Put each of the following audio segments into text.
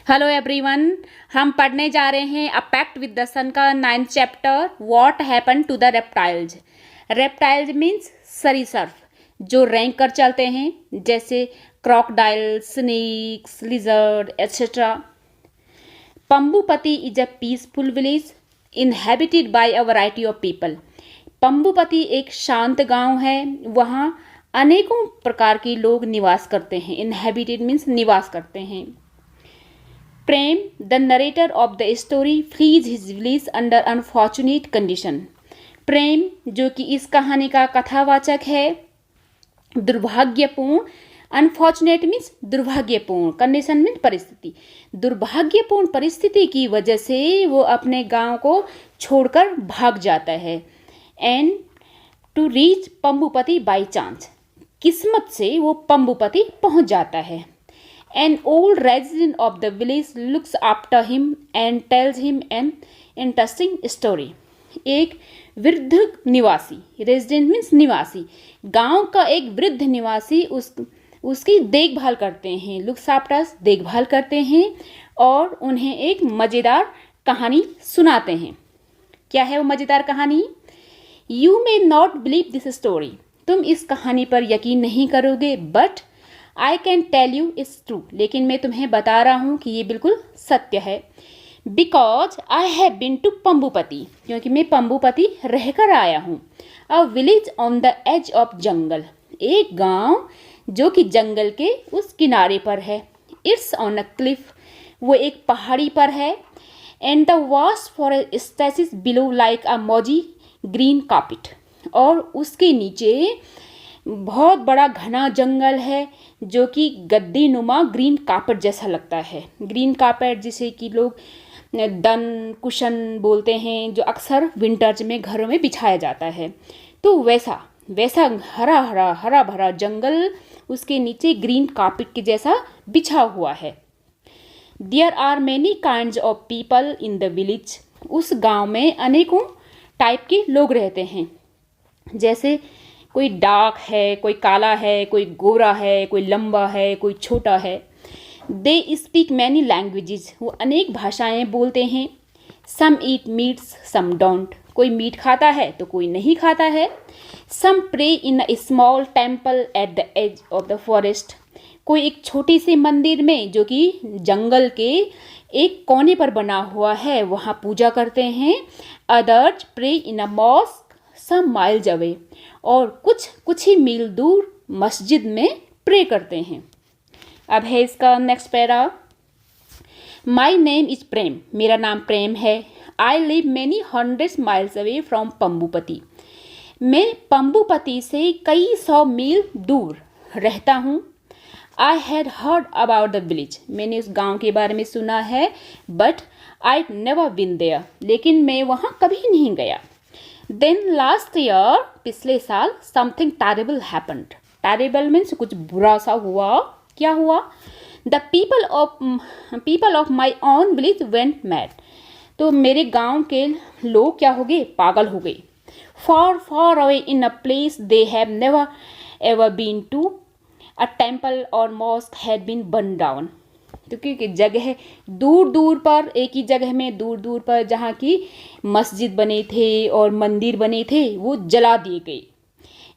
Hello everyone. हम पढ़ने जा रहे हैं a pact with the sun का 9th chapter what happen to the reptiles. Reptiles means सरीसृप जो रैंक कर चलते हैं, जैसे crocodile, snakes, lizard etcetera. Pambupati is a peaceful village inhabited by a variety of people. Pambupati एक शांत गांव है, वहाँ अनेकों प्रकार के लोग निवास करते हैं। इनहेबिटेड मीन्स निवास करते हैं। Prem, the narrator of the story, flees his village under unfortunate condition. Prem जो कि इस कहानी का कथावाचक है, दुर्भाग्यपूर्ण, अनफॉर्चुनेट मीन्स दुर्भाग्यपूर्ण, कंडीशन मीन्स परिस्थिति, दुर्भाग्यपूर्ण परिस्थिति की वजह से वो अपने गांव को छोड़कर भाग जाता है। And to reach Pambupati by chance, किस्मत से वो पंबुपति पहुंच जाता है। An old resident of the village looks after him and tells him an interesting story. एक वृद्ध निवासी, रेजिडेंट मीन्स निवासी, गांव का एक वृद्ध निवासी उसकी देखभाल करते हैं, लुक्स आफ्टर देखभाल करते हैं और उन्हें एक मज़ेदार कहानी सुनाते हैं। क्या है वो मज़ेदार कहानी? You may not believe this story, तुम इस कहानी पर यकीन नहीं करोगे, but I can tell you it's true, लेकिन मैं तुम्हें बता रहा हूँ कि ये बिल्कुल सत्य है। Because I have been to Pambupati, क्योंकि मैं पंबुपति रहकर आया हूँ। A village on the edge of jungle, एक गांव जो कि जंगल के उस किनारे पर है। इट्स ऑन अ क्लिफ, वो एक पहाड़ी पर है। And the vast forest stretches below like a mossy green carpet, और उसके नीचे बहुत बड़ा घना जंगल है जो कि गद्दी नुमा ग्रीन कार्पेट जैसा लगता है। ग्रीन कार्पेट जिसे कि लोग दन कुशन बोलते हैं, जो अक्सर विंटर्स में घरों में बिछाया जाता है। तो वैसा वैसा हरा भरा जंगल उसके नीचे ग्रीन कार्पेट के जैसा बिछा हुआ है। There are many kinds of people in the village, उस गांव में अनेकों टाइप के लोग रहते हैं, जैसे कोई डार्क है, कोई काला है, कोई गोरा है, कोई लंबा है, कोई छोटा है। दे स्पीक मैनी लैंग्वेजेस, वो अनेक भाषाएं बोलते हैं। Some eat meats some don't, कोई मीट खाता है तो कोई नहीं खाता है। Some pray in a small temple at the edge of the forest, कोई एक छोटे से मंदिर में जो कि जंगल के एक कोने पर बना हुआ है वहाँ पूजा करते हैं। Others pray in a mosque some miles away, और कुछ ही मील दूर मस्जिद में प्रे करते हैं। अब है इसका next para. My name is Prem, मेरा नाम प्रेम है। I live many hundreds miles away from Pambupati, मैं पंबुपति से कई 100 मील दूर रहता हूँ। I had heard about the village, मैंने उस गांव के बारे में सुना है, but I never been there, लेकिन मैं वहाँ कभी नहीं गया। देन लास्ट ईयर, पिछले साल, something terrible happened. Terrible means कुछ बुरा सा हुआ। क्या हुआ? The people of my own village went mad, तो मेरे गांव के लोग क्या हो गए? पागल हो गए। Far far away in a place they have never ever been to, a temple और mosque had been burn down, तो क्योंकि जगह दूर दूर पर, एक ही जगह में दूर दूर पर जहाँ की मस्जिद बने थे और मंदिर बने थे वो जला दिए गए।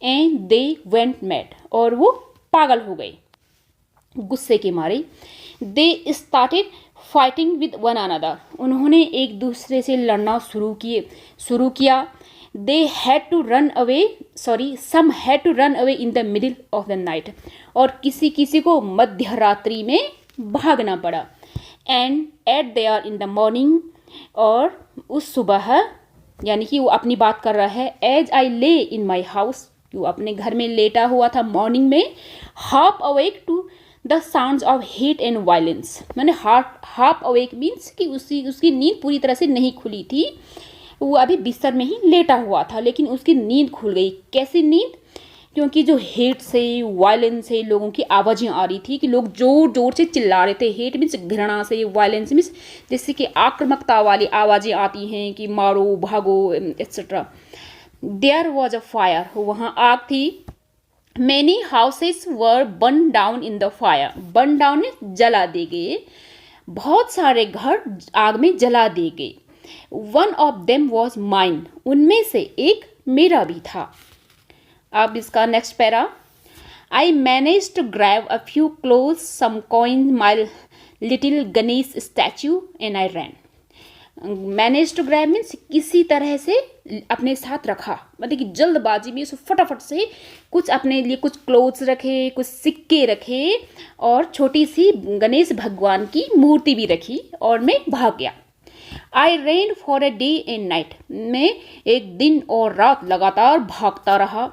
एंड दे वेंट मैड, और वो पागल हो गए गुस्से के मारे। They started fighting with one another, उन्होंने एक दूसरे से लड़ना शुरू किया। They had to run away, some had to run away in the middle of the night, और किसी किसी को मध्य रात्रि में भागना पड़ा। And at they are in the morning, और उस सुबह, यानी कि वो अपनी बात कर रहा है। एज आई ले इन माई हाउस, वो अपने घर में लेटा हुआ था मॉर्निंग में। Half awake to the sounds of hate and violence, मैंने हाफ अवेक मीन्स कि उसकी नींद पूरी तरह से नहीं खुली थी, वो अभी बिस्तर में ही लेटा हुआ था, लेकिन उसकी नींद खुल गई। कैसी नींद? क्योंकि जो हेट से, वायलेंस से लोगों की आवाज़ें आ रही थी कि लोग जोर जोर से चिल्ला रहे थे। हेट मीन्स घृणा से, वायलेंस मीन्स जैसे कि आक्रामकता वाली आवाज़ें आती हैं कि मारो, भागो, etcetera. There was a fire, वहाँ आग थी। Many houses were burn down in the fire, burn down जला दे गए। बहुत सारे घर आग में जला दिए गए। One of them was mine, उनमें से एक मेरा भी था। अब इसका next para, I manage to grab a few clothes, some coin, my little Ganesh statue and I ran. Manage to grab means किसी तरह से अपने साथ रखा, मतलब कि जल्दबाजी में उसे फटाफट से कुछ अपने लिए कुछ क्लोथ्स रखे, कुछ सिक्के रखे और छोटी सी गणेश भगवान की मूर्ति भी रखी और मैं भाग गया। I ran for a day and night, मैं एक दिन और रात लगातार भागता रहा।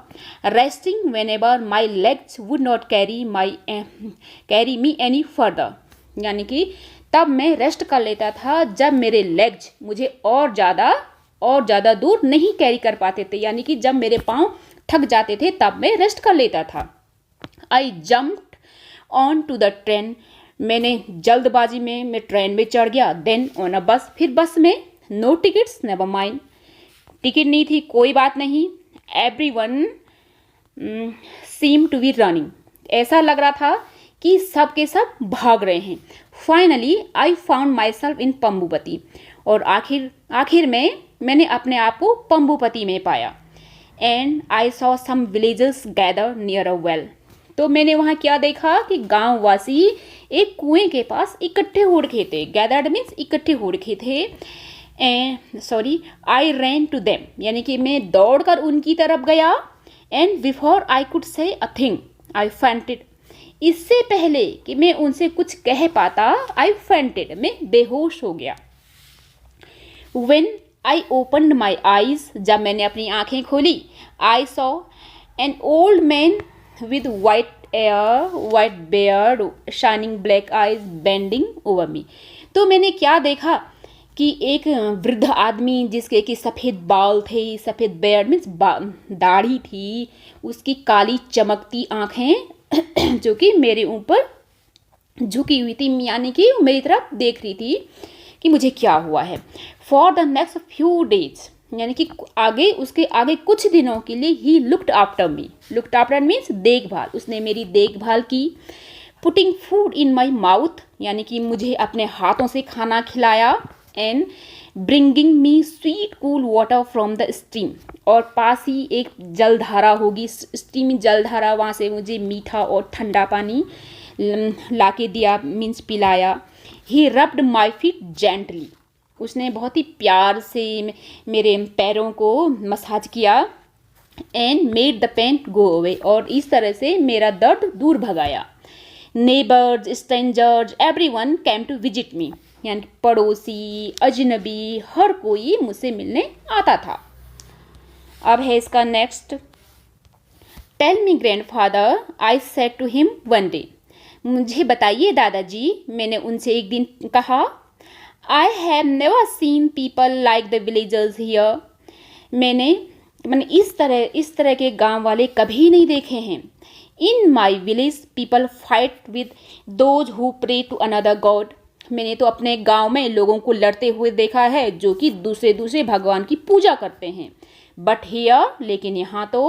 Resting whenever my legs would not carry me any further, यानी कि तब मैं रेस्ट कर लेता था जब मेरे लेग्स मुझे और ज़्यादा दूर नहीं कैरी कर पाते थे, यानी कि जब मेरे पाँव थक जाते थे तब मैं रेस्ट कर लेता था। I jumped on to the train, मैंने जल्दबाजी में मैं ट्रेन में चढ़ गया। देन ऑन अ बस, फिर बस में। No tickets, never mind, ticket नहीं थी, कोई बात नहीं। Everyone seem to be running, ऐसा लग रहा था कि सब के सब भाग रहे हैं। Finally I found myself in Pambupati, और आखिर में मैंने अपने आप को पंबुपति में पाया। And I saw some villagers gather near a well, तो मैंने वहाँ क्या देखा कि गांव वासी एक कुएं के पास इकट्ठे हो रखे थे। गैदर्ड मीन्स इकट्ठे हो रखे थे। आई रैन टू देम, यानी कि मैं दौड़कर उनकी तरफ गया। And before I could say a thing I fainted, इससे पहले कि मैं उनसे कुछ कह पाता, आई फेंटेड, मैं बेहोश हो गया। When I opened my eyes, जब मैंने अपनी आंखें खोली, I saw an old man with white beard, shining black eyes bending over me। तो मैंने क्या देखा कि एक वृद्ध आदमी जिसके कि सफ़ेद बाल थे, सफ़ेद बेयर्ड मीन्स दाढ़ी थी, उसकी काली चमकती आँखें जो कि मेरे ऊपर झुकी हुई थी, यानी कि मेरी तरफ देख रही थी कि मुझे क्या हुआ है। For the next few days, यानी कि उसके आगे कुछ दिनों के लिए he looked after me. Looked after means देखभाल, उसने मेरी देखभाल की। Putting food in my mouth, यानी कि मुझे अपने हाथों से खाना खिलाया। And bringing me sweet cool water from the stream, और पास ही एक जलधारा होगी, स्ट्रीम जलधारा, वहाँ से मुझे मीठा और ठंडा पानी ला के दिया, मीन्स पिलाया। ही रब्ड माई फीट जेंटली, उसने बहुत ही प्यार से मेरे पैरों को मसाज किया। And made the pain go away, और इस तरह से मेरा दर्द दूर भगाया। Neighbours, strangers, everyone came to visit me, यानी पड़ोसी, अजनबी, हर कोई मुझसे मिलने आता था। अब है इसका next. Tell me grandfather, I said to him one day, मुझे बताइए दादाजी, मैंने उनसे एक दिन कहा। I have never seen people like the villagers here। मैंने इस तरह के गांव वाले कभी नहीं देखे हैं। In my village people fight with those who pray to another god। मैंने तो अपने गांव में लोगों को लड़ते हुए देखा है जो कि दूसरे भगवान की पूजा करते हैं। But here, लेकिन यहाँ तो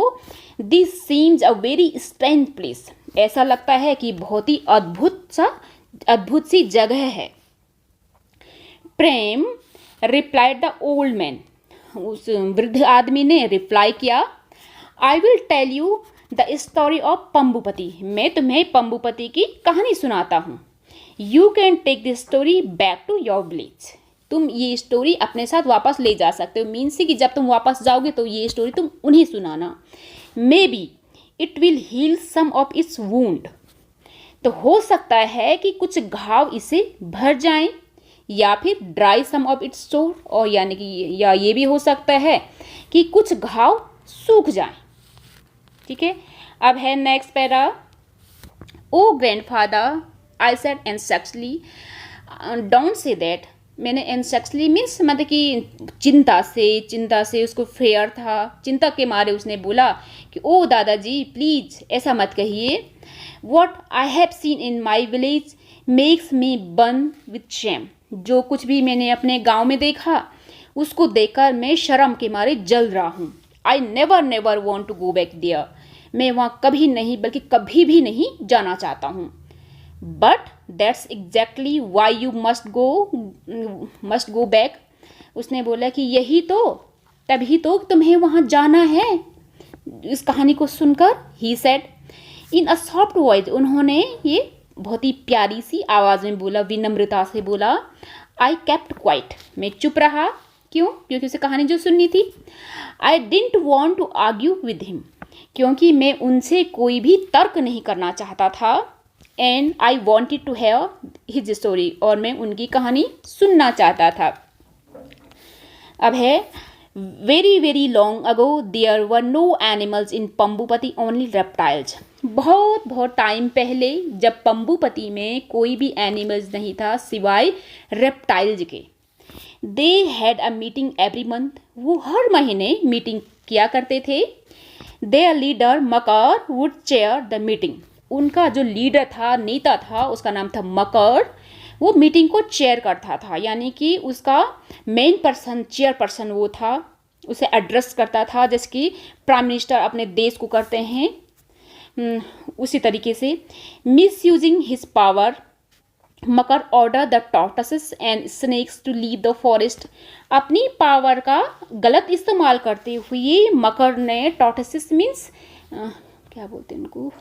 this seems a very strange place। ऐसा लगता है कि बहुत ही अद्भुत सी जगह है। Prem, replied the old man, उस वृद्ध आदमी ने रिप्लाई किया। I will tell you the story of Pambupati, मैं तुम्हें पंबुपति की कहानी सुनाता हूँ। You can take this story back to your village, तुम ये स्टोरी अपने साथ वापस ले जा सकते हो। मीन्स कि जब तुम वापस जाओगे तो ये स्टोरी तुम उन्हें सुनाना। Maybe it will heal some of its wound, तो हो सकता है कि कुछ घाव इसे भर जाएं, या फिर ड्राई सम ऑफ इट्स सोर, और यानी कि या ये भी हो सकता है कि कुछ घाव सूख जाएं। ठीक है, अब है next para. Oh grandfather, I said anxiously, don't say that. मैंने एंग्जियसली मीन्स मतलब कि चिंता से उसको फेयर था, चिंता के मारे उसने बोला कि ओ दादाजी प्लीज ऐसा मत कहिए। What I have seen in my village makes me burn with shame, जो कुछ भी मैंने अपने गांव में देखा उसको देखकर मैं शर्म के मारे जल रहा हूँ। I never want to go back there, मैं वहाँ कभी नहीं बल्कि कभी भी नहीं जाना चाहता हूँ। But that's exactly why you must go back. उसने बोला कि यही तो, तभी तो तुम्हें वहाँ जाना है। इस कहानी को सुनकर he said in a soft voice, उन्होंने ये बहुत ही प्यारी सी आवाज़ में बोला, विनम्रता से बोला, आई केप्ट क्वाइट, मैं चुप रहा। क्यों? क्योंकि उसे कहानी जो सुननी थी। I didn't want to argue with him, क्योंकि मैं उनसे कोई भी तर्क नहीं करना चाहता था। And I wanted to have his story, और मैं उनकी कहानी सुनना चाहता था। अब है, very very long ago there were no animals in Pambupati, only reptiles. बहुत बहुत टाइम पहले, जब पंबुपति में कोई भी एनिमल्स नहीं था सिवाय रेप्टाइल्स के। They had a meeting every month, वो हर महीने मीटिंग किया करते थे। There leader Makar would chair the meeting, उनका जो लीडर था, नेता था, उसका नाम था मकर, वो मीटिंग को चेयर करता था, यानी कि उसका मेन पर्सन, चेयर पर्सन वो था, उसे एड्रेस करता था, जैसे कि प्राइम मिनिस्टर अपने देश को करते हैं। उसी तरीके से misusing his power, Makar order the tortoises and snakes to leave the forest. अपनी पावर का गलत इस्तेमाल करते हुए मकर ने, टॉर्टसेस मीन्स क्या बोलते हैं उनको,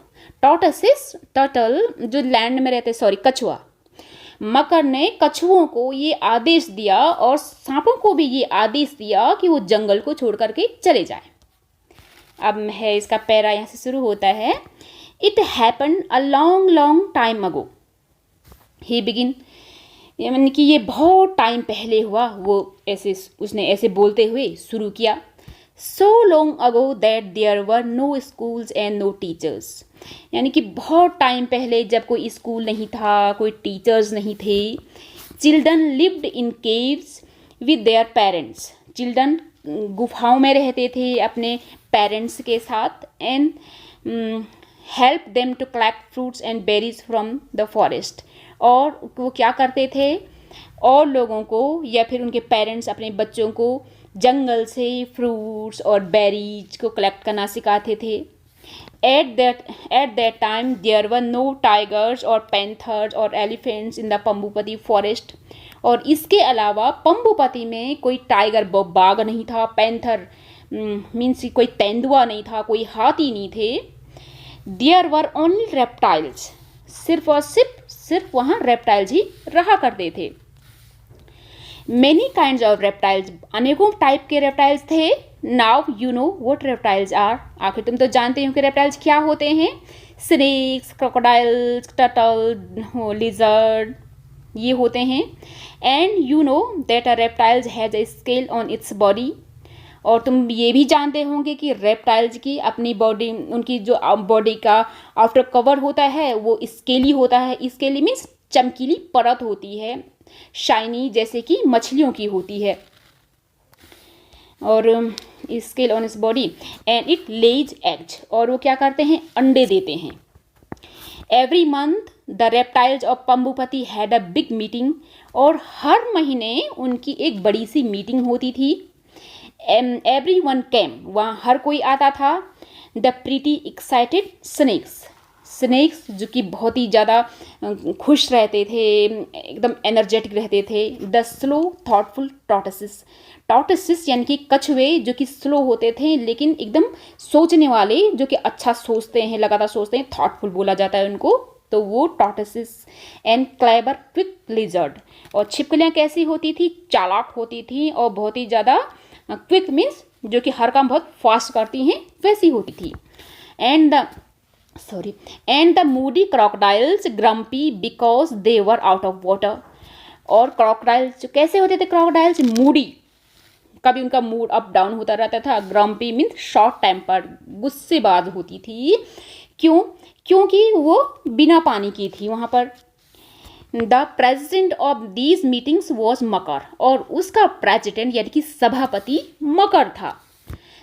टॉर्टसेस टर्टल जो लैंड में रहते, सॉरी कछुआ। मकर ने कछुओं को ये आदेश दिया और सांपों को भी ये आदेश दिया कि वो जंगल को छोड़ करके चले जाएं। अब है इसका पैरा, यहाँ से शुरू होता है। It happen a long long time ago, he begin, यानी कि ये बहुत टाइम पहले हुआ, वो ऐसे उसने ऐसे बोलते हुए शुरू किया। So long ago that there were no schools and no teachers, यानी कि बहुत टाइम पहले जब कोई स्कूल नहीं था, कोई टीचर्स नहीं थे। Children lived in caves with their parents, children गुफाओं में रहते थे अपने पेरेंट्स के साथ। And help them to collect fruits and berries from the forest, और वो क्या करते थे, और लोगों को या फिर उनके पेरेंट्स अपने बच्चों को जंगल से फ्रूट्स और बेरीज को कलेक्ट करना सिखाते थे। At that time there were no tigers और पैंथर्स और elephants in the Pambupati forest, और इसके अलावा पंबुपति में कोई टाइगर बाघ नहीं था, पैंथर मीन्स कोई तेंदुआ नहीं था, कोई हाथी नहीं थे। देयर वर ओनली रेप्टाइल्स, सिर्फ और सिर्फ वहाँ रेप्टाइल्स ही रहा करते थे। मेनी काइंड्स ऑफ रेप्टाइल्स, अनेकों टाइप के रेप्टाइल्स थे। Now you know what reptiles are, आखिर तुम तो जानते हो कि रेप्टाइल्स क्या होते हैं। स्नेक्स, क्रोकोडाइल्स, टर्टल, लिजर्ड, ये होते हैं। And you know that a reptiles has a scale on its body, और तुम ये भी जानते होंगे कि रेप्टाइल्स की अपनी बॉडी, उनकी जो बॉडी का आउटर कवर होता है वो स्केली होता है। स्केली मीन्स चमकीली परत होती है, शाइनी, जैसे कि मछलियों की होती है। और scale on its body and it lays eggs, और वो क्या करते हैं, अंडे देते हैं। Every month the reptiles of Pambupati had a big meeting, और हर महीने उनकी एक बड़ी सी मीटिंग होती थी। एवरी वन केम, वहाँ हर कोई आता था। The pretty excited snakes, snakes जो कि बहुत ही ज़्यादा खुश रहते थे, एकदम एनर्जेटिक रहते थे। द स्लो थॉटफुल टॉर्टोइसेस, टॉर्टोइसेस यानी कि कछुए जो कि स्लो होते थे लेकिन एकदम सोचने वाले, जो कि अच्छा सोचते हैं, लगातार सोचते हैं, थॉटफुल बोला जाता है उनको, तो वो टॉर्टोइसेस। एंड क्लेवर क्विक लिजर्ड, और छिपकलियाँ कैसी होती थी, चालाक होती थी और बहुत ही ज़्यादा क्विक मीन्स जो कि हर काम बहुत फास्ट करती हैं, वैसी होती थी। And the Moody crocodiles grumpy because they were out of water, और क्रोकोडाइल्स कैसे होते थे, क्रोकोडाइल्स मूडी, कभी उनका मूड अप डाउन होता रहता था। ग्रम्पी मीन्स शॉर्ट टेम्पर, गुस्सेबाज होती थी। क्यों? क्योंकि वो बिना पानी की थी वहाँ पर। The president of these meetings was makar, और उसका प्रेजिडेंट यानी कि सभापति मकर था।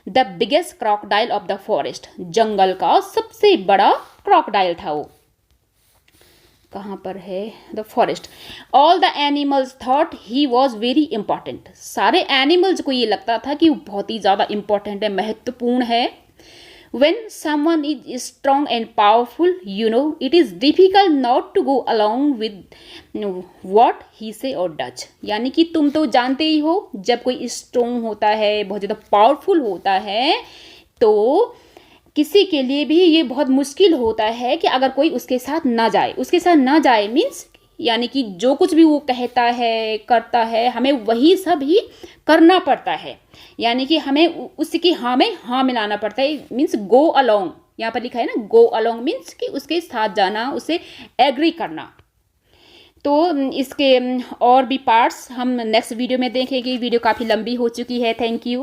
The biggest crocodile of the forest, जंगल का सबसे बड़ा क्रोकोडाइल था वो। कहाँ पर है, the forest. All the animals thought he was very important, सारे एनिमल्स को ये लगता था कि वो बहुत ही ज़्यादा इंपॉर्टेंट है, महत्वपूर्ण है। when someone is strong and powerful, it is difficult not to go along with what he say or does. यानी कि तुम तो जानते ही हो, जब कोई स्ट्रॉन्ग होता है, बहुत ज़्यादा पावरफुल होता है, तो किसी के लिए भी ये बहुत मुश्किल होता है कि अगर कोई उसके साथ ना जाए मीन्स यानी कि जो कुछ भी वो कहता है, करता है, हमें वही सब ही करना पड़ता है। यानी कि हमें उसकी हाँ में हाँ मिलाना पड़ता है, मीन्स गो अलोंग। यहाँ पर लिखा है ना, गो अलोंग मीन्स कि उसके साथ जाना, उसे एग्री करना। तो इसके और भी पार्ट्स हम नेक्स्ट वीडियो में देखेंगे। वीडियो काफ़ी लंबी हो चुकी है। Thank you.